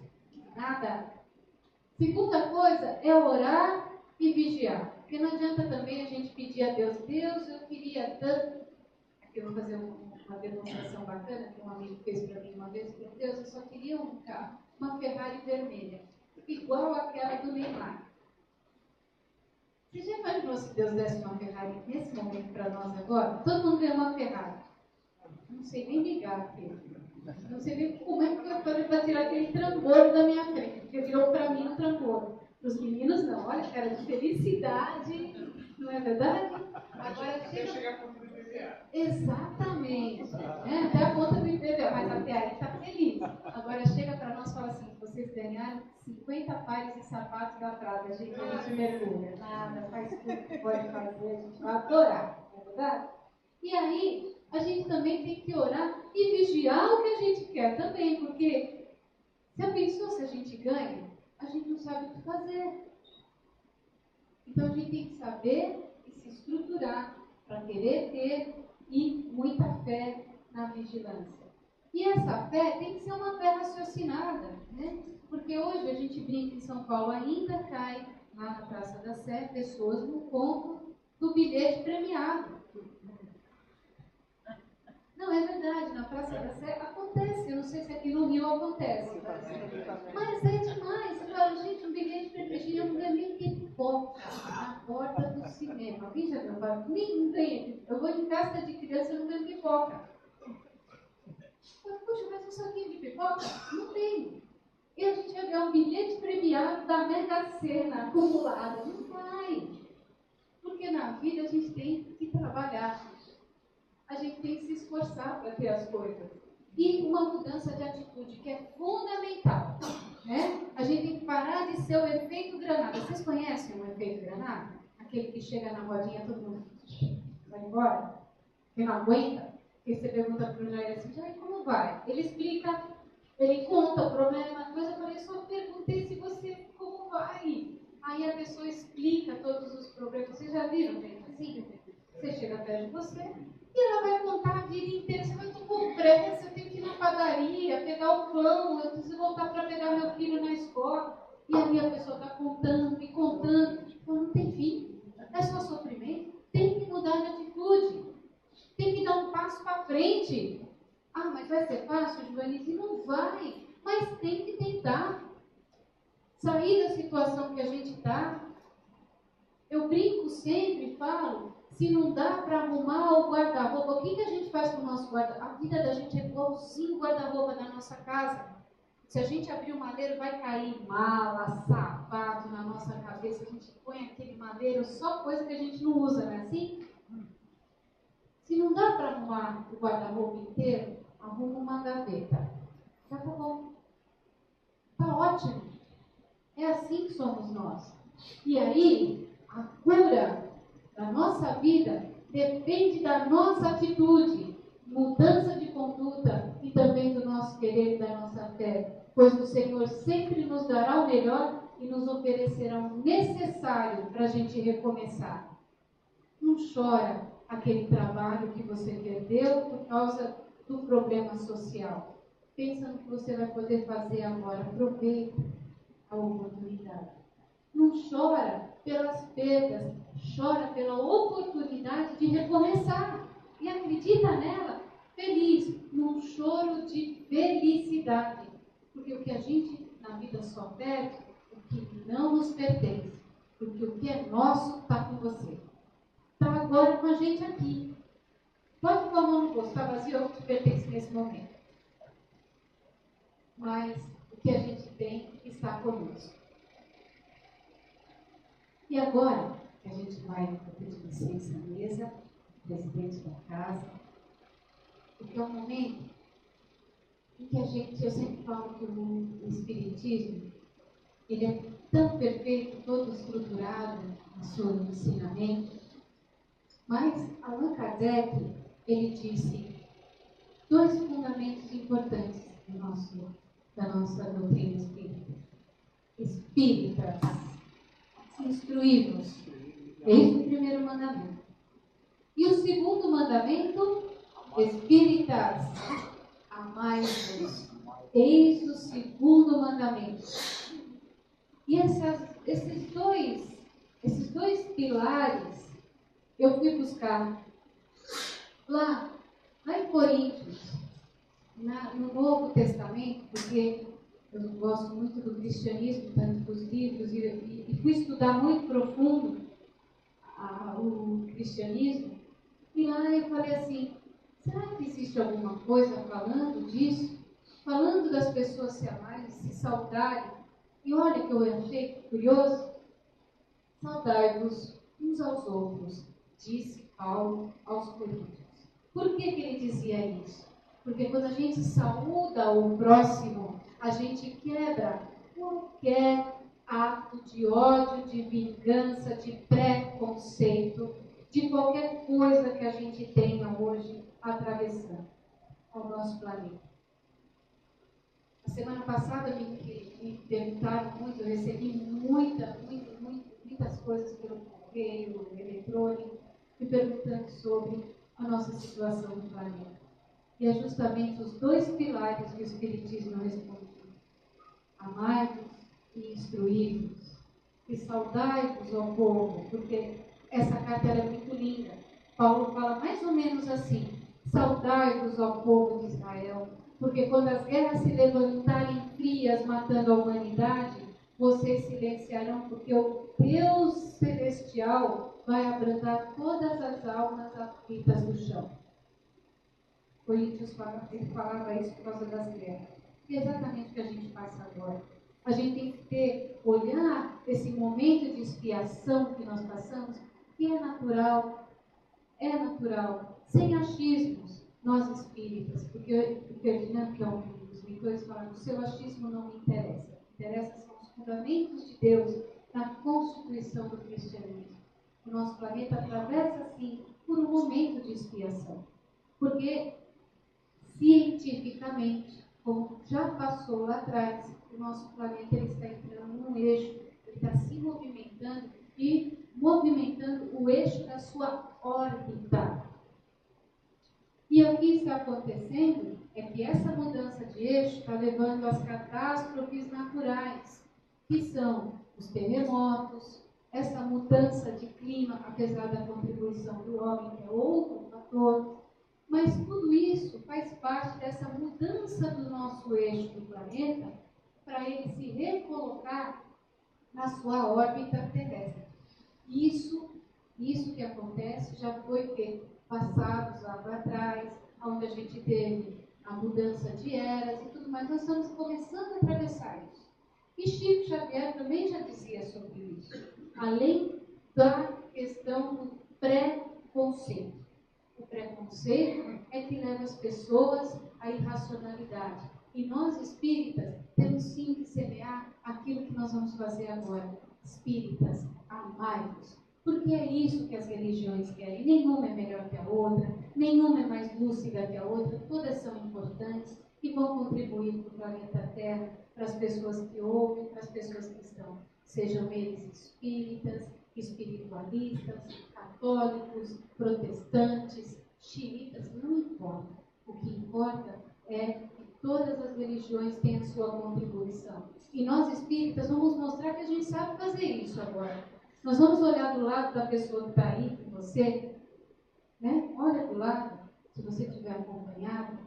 nada. Segunda coisa é orar e vigiar. Porque não adianta também a gente pedir a Deus, Deus, eu queria tanto. Aqui eu vou fazer uma demonstração bacana que um amigo fez para mim uma vez. Deus, eu só queria um carro, uma Ferrari vermelha, igual aquela do Neymar. Você já imaginou se Deus desse uma Ferrari nesse momento para nós agora? Todo mundo vê uma Ferrari. Não sei nem ligar aqui. Não sei nem como é que eu vou para tirar aquele trambolho da minha frente. Porque virou para mim um trambolho. Para os meninos não. Olha, cara de felicidade. Não é verdade? Agora chega... chegar a ponta do IPVA. Exatamente. Até a ponta do IPVA. Mas até aí está feliz. Agora chega para nós e fala assim, você vocês ganharam 50 pares de sapatos da Prada. A gente mergulha. Nada, faz tudo que pode fazer, a gente vai adorar, não é verdade? E aí, a gente também tem que orar e vigiar o que a gente quer também, porque já pensou se a gente ganha? A gente não sabe o que fazer. Então, a gente tem que saber e se estruturar para querer ter e muita fé na vigilância. E essa fé tem que ser uma fé raciocinada, né? Porque hoje a gente brinca em São Paulo, ainda cai lá na Praça da Sé pessoas no ponto do bilhete premiado. Não, é verdade, na Praça da Sé acontece, eu não sei se aqui no Rio acontece. Mas é demais, você fala, gente, um bilhete premiado, eu não ganhei nem pipoca na porta do cinema. Alguém já viu? Nem ganhei. Eu vou em festa de criança e não ganho pipoca. Puxa, mas um saquinho de pipoca? Não tem. E a gente vai ganhar um bilhete premiado da Mega Sena acumulada. Não vai. Porque na vida a gente tem que trabalhar. A gente tem que se esforçar para ter as coisas. E uma mudança de atitude que é fundamental. Né? A gente tem que parar de ser o efeito granada. Vocês conhecem o efeito granada? Aquele que chega na rodinha, todo mundo vai embora? Que não aguenta? E você pergunta para o Jair assim, Jair, como vai? Ele explica, ele conta o problema, mas eu falei, só perguntei se você, como vai? Aí a pessoa explica todos os problemas. Vocês já viram, gente, assim? Você chega perto de você e ela vai contar a vida inteira. Você vai, estou com pressa, eu tenho que ir na padaria, pegar o pão, eu preciso voltar para pegar meu filho na escola. E aí a pessoa está contando e contando. Então não tem fim. É só sofrimento. Tem que mudar de atitude. Tem que dar um passo para frente. Ah, mas vai ser fácil, Joanice? Não vai. Mas tem que tentar. Sair da situação que a gente está. Eu brinco sempre e falo, se não dá para arrumar o guarda-roupa, o que a gente faz com o nosso guarda-roupa? A vida da gente é igualzinho o guarda-roupa da nossa casa. Se a gente abrir o maleiro, vai cair mala, sapato na nossa cabeça. A gente põe aquele maleiro, só coisa que a gente não usa, não é assim? Se não dá para arrumar o guarda-roupa inteiro, arruma uma gaveta. Já tá bom. Tá ótimo. É assim que somos nós. E aí, a cura da nossa vida depende da nossa atitude, mudança de conduta e também do nosso querer e da nossa fé. Pois o Senhor sempre nos dará o melhor e nos oferecerá o necessário para a gente recomeçar. Não chora aquele trabalho que você perdeu por causa do problema social. Pensa no que você vai poder fazer agora. Aproveita a oportunidade. Não chora pelas perdas, chora pela oportunidade de recomeçar. E acredita nela, feliz, num choro de felicidade. Porque o que a gente na vida só perde, o que não nos pertence. Porque o que é nosso está com você. Está agora com a gente aqui. Pode pôr a mão no bolso, está vazio, eu te pertence nesse momento. Mas o que a gente tem está conosco. E agora, que a gente vai pedir licença à mesa, presidente da casa, porque é um momento em que a gente, eu sempre falo que o Espiritismo, ele é tão perfeito, todo estruturado no seu ensinamento, mas Allan Kardec, ele disse dois fundamentos importantes da nossa doutrina espírita. Espíritas, instruí-vos. Eis o primeiro mandamento. E o segundo mandamento, espíritas, amai-vos. Eis o segundo mandamento. E esses dois pilares, eu fui buscar lá em Coríntios, no Novo Testamento, porque eu gosto muito do cristianismo, tanto dos livros, e fui estudar muito profundo o cristianismo, e lá eu falei assim, será que existe alguma coisa falando disso? Falando das pessoas se amarem, se saudarem. E olha que eu achei curioso, saudai-vos uns aos outros, disse Paulo aos Coríntios. Por que ele dizia isso? Porque quando a gente saúda o próximo, a gente quebra qualquer ato de ódio, de vingança, de preconceito, de qualquer coisa que a gente tenha hoje atravessando ao nosso planeta. A semana passada me perguntaram muito, eu recebi muitas coisas pelo correio eletrônico, me perguntando sobre a nossa situação no planeta. E é justamente os dois pilares que o Espiritismo responde: amai-vos e instruí-vos, e saudai-vos ao povo, porque essa carta era muito linda. Paulo fala mais ou menos assim: saudai-vos ao povo de Israel, porque quando as guerras se levantarem frias, matando a humanidade, vocês silenciarão, porque o Deus celestial vai abrandar todas as almas aflitas do chão. Coríntios falava isso por causa das guerras. E é exatamente o que a gente passa agora. A gente tem que olhar esse momento de expiação que nós passamos, que é natural, sem achismos, nós espíritas, porque o Ferdinando, que é um dos leitores, fala: o seu achismo não me interessa. O que interessa são os fundamentos de Deus na constituição do cristianismo. O nosso planeta atravessa, sim, por um momento de expiação, porque cientificamente, como já passou lá atrás, o nosso planeta ele está entrando num eixo, ele está se movimentando e movimentando o eixo da sua órbita. E o que está acontecendo é que essa mudança de eixo está levando às catástrofes naturais, que são os terremotos, essa mudança de clima, apesar da contribuição do homem, que é outro fator. Mas tudo isso faz parte dessa mudança do nosso eixo do planeta para ele se recolocar na sua órbita terrestre. Isso que acontece já foi passados lá para trás, onde a gente teve a mudança de eras e tudo mais. Nós estamos começando a atravessar isso. E Chico Xavier também já dizia sobre isso, além da questão do preconceito. O preconceito é que leva as pessoas à irracionalidade. E nós, espíritas, temos sim que semear aquilo que nós vamos fazer agora. Espíritas, amai-vos. Porque é isso que as religiões querem. Nenhuma é melhor que a outra, nenhuma é mais lúcida que a outra, todas são importantes e vão contribuir para o planeta Terra, para as pessoas que ouvem, para as pessoas que estão, sejam eles espíritas, espiritualistas, católicos, protestantes, xiitas, não importa. O que importa é que todas as religiões têm a sua contribuição. E nós espíritas vamos mostrar que a gente sabe fazer isso agora. Nós vamos olhar do lado da pessoa que está aí com você, né? Olha do lado, se você estiver acompanhado,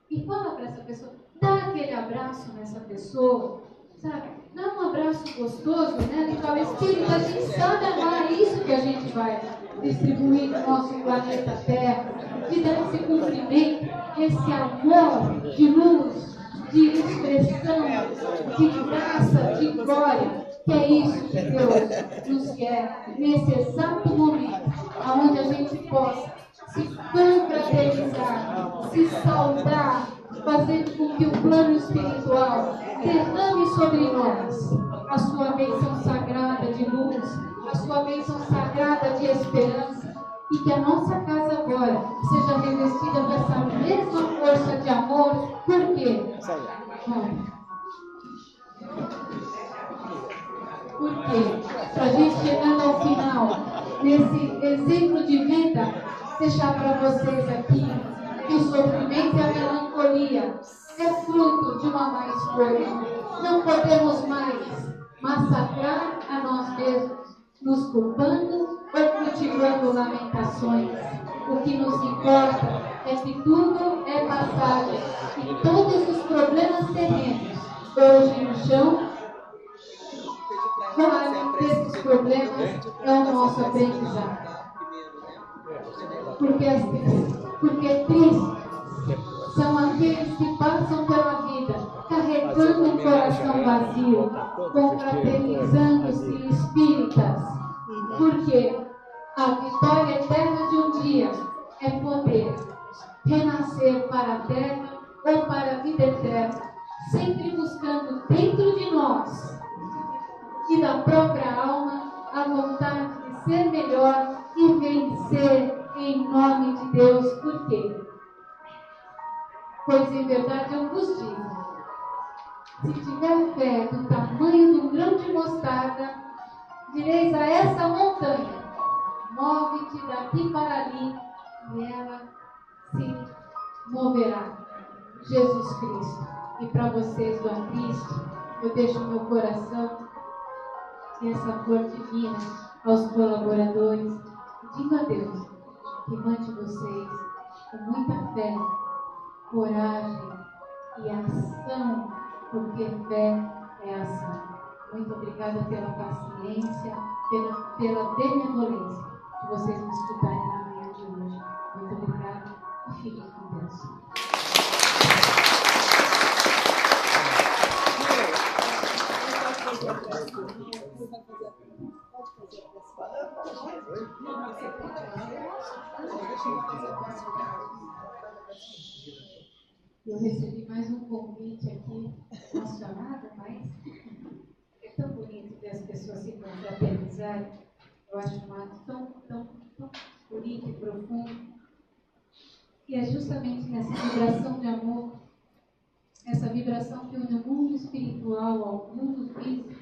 e fala para essa pessoa, dá aquele abraço nessa pessoa, sabe? Dá um abraço gostoso, né? E fala: espírito, a gente sabe amar, é isso que a gente vai distribuir no nosso planeta Terra, de dar esse cumprimento, esse amor de luz, de expressão, de graça, de glória, que é isso que Deus nos quer nesse exato momento, onde a gente possa se confraternizar, se saudar, fazendo com que o plano espiritual derrame sobre nós a sua bênção sagrada de luz, a sua bênção sagrada de esperança, e que a nossa casa agora seja revestida dessa mesma força de amor. Por quê? Porque, para a gente chegando ao final, nesse exemplo de vida, deixar para vocês aqui que o sofrimento e a melancolia é fruto de uma má escolha. Não podemos mais massacrar a nós mesmos, nos culpando ou cultivando lamentações. O que nos importa é que tudo é passagem e todos os problemas terrenos, hoje no chão, claro, desses problemas é o nosso aprendizado. Porque tristes são aqueles que passam pela vida carregando um coração vazio, confraternizando-se espíritas. Porque a vitória eterna de um dia é poder renascer para a terra ou para a vida eterna, sempre buscando nós e da própria alma a vontade de ser melhor e vencer em nome de Deus. Por quê? Pois em verdade eu vos digo, se tiver fé do tamanho de um grão de mostarda, direis a essa montanha, move-te daqui para ali, e ela se moverá. Jesus Cristo. E para vocês do Cristo, eu deixo meu coração e essa cor divina aos colaboradores. Digo a Deus que mande vocês com muita fé, coragem e ação, porque fé é ação. Muito obrigada pela paciência, pela benevolência que vocês me escutarem na manhã de hoje. Muito obrigada e fiquem com Deus. Eu recebi mais um convite aqui, uma chamada, mas é tão bonito ver as pessoas se confraternizarem. Eu acho um ato tão bonito e profundo. E é justamente nessa vibração de amor, essa vibração que une o mundo espiritual ao mundo físico,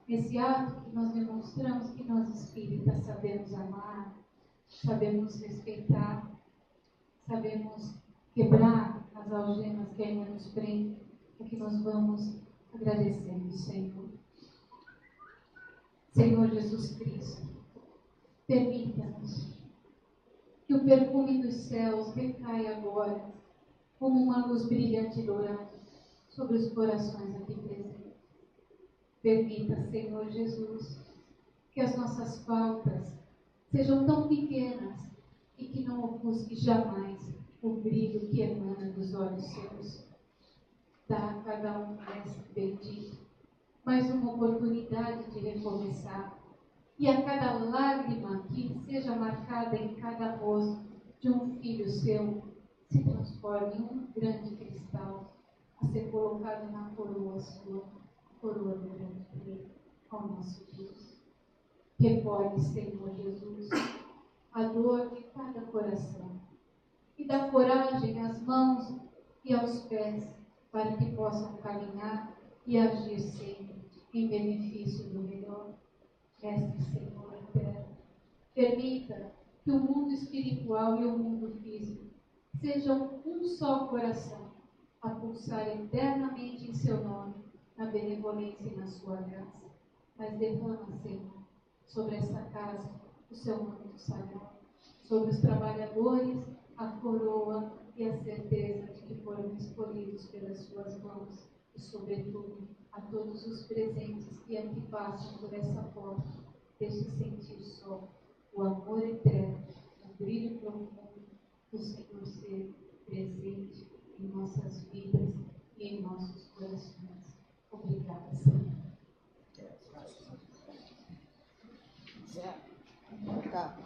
esse ato que nós demonstramos que nós espíritas sabemos amar, sabemos respeitar, sabemos quebrar as algemas que ainda nos prendem, é que nós vamos agradecendo, Senhor. Senhor Jesus Cristo, permita-nos que o perfume dos céus recaia agora como uma luz brilhante e dourada sobre os corações aqui presentes. Permita, Senhor Jesus, que as nossas faltas sejam tão pequenas e que não ofusque jamais o brilho que emana dos olhos seus. Dá a cada um, Mestre bendito, mais uma oportunidade de recomeçar. E a cada lágrima que seja marcada em cada rosto de um filho seu, se transforme em um grande cristal a ser colocado na coroa sua, coroa do grande rei, ao nosso Deus. Recolhe, Senhor Jesus, a dor de cada coração e dá coragem às mãos e aos pés para que possam caminhar e agir sempre em benefício do melhor. Mestre, Senhor eterno, permita que o mundo espiritual e o mundo físico sejam um só coração, a pulsar eternamente em seu nome, na benevolência e na sua graça. Mas derrama, Senhor, sobre essa casa o seu manto sagrado, sobre os trabalhadores a coroa e a certeza de que foram escolhidos pelas suas mãos, e sobretudo a todos os presentes que aqui passam por essa porta, deixe sentir só o amor eterno, o brilho profundo do Senhor ser presente em nossas vidas e em nossos corações. Obrigada, Senhor. Tá.